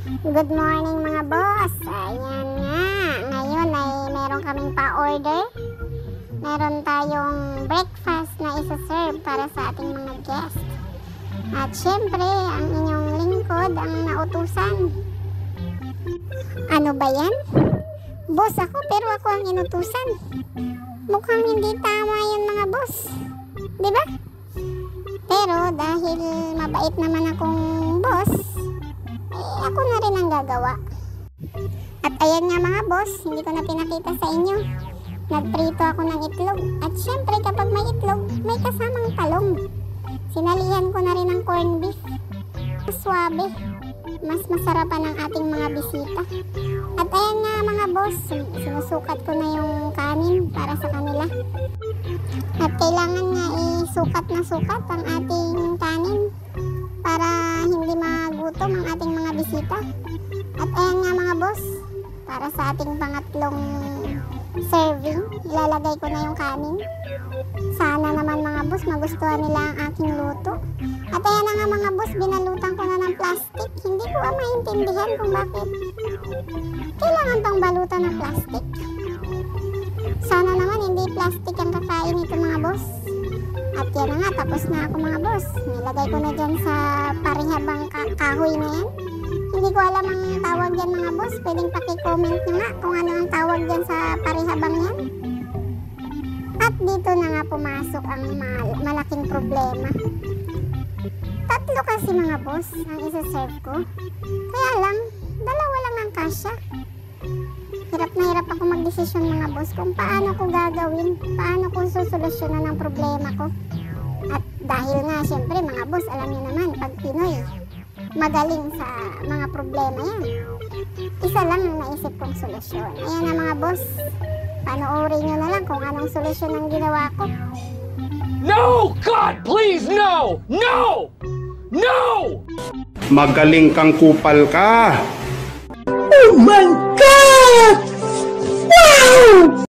Good morning mga boss. Ayan nga. Ngayon ay meron kaming pa-order. Meron tayong breakfast na isa-serve para sa ating mga guest. At syempre, ang inyong lingkod ang nautusan. Ano ba yan? Boss ako pero ako ang inutusan. Mukhang hindi tama yun mga boss. Diba? Pero dahil mabait naman akong boss, ako na rin ang gagawa. At ayan nga mga boss, hindi ko na pinakita sa inyo. Nagprito ako ng itlog. At syempre kapag may itlog, may kasamang talong. Sinalihan ko na rin ng corned beef. Mas swabe. Mas masarapan ang ating mga bisita. At ayan nga mga boss, sinusukat ko na yung kanin para sa kanila. At kailangan nga isukat na sukat ang ating kanin para hindi magutom ang ating mga bisita. At ayan nga mga boss, para sa ating pangatlong serving, ilalagay ko na yung kanin. Sana naman mga boss magustuhan nila ang aking luto. At ayan na nga mga boss, binalutan ko na ng plastic. Hindi ko maintindihan kung bakit kailangan pang balutan ng plastic. Sana naman hindi plastic ang kakain nito mga boss. At yan na nga, tapos na ako mga boss. Nilagay ko na dyan sa parihabang kahoy na yan. Hindi ko alam ang tawag dyan mga boss. Pwedeng paki-comment nyo nga kung ano ang tawag dyan sa parihabang yan. At dito na nga pumasok ang malaking problema. Tatlo kasi mga boss ang isa-serve ko. Kaya lang, dalawa lang ang kasya. Hirap na hirap ako magdesisyon mga boss kung paano ko gagawin, paano ko susolusyonan ang problema ko. At dahil nga syempre mga boss, alam niyo naman, pag Pinoy, magaling sa mga problema yan. Isa lang ang naisip kong solusyon. Ayan na mga boss, panoorin nyo na lang kung anong solusyon ang ginawa ko. No! God, please, no! No! No! Magaling kang kupal ka. Oh my God! Wow!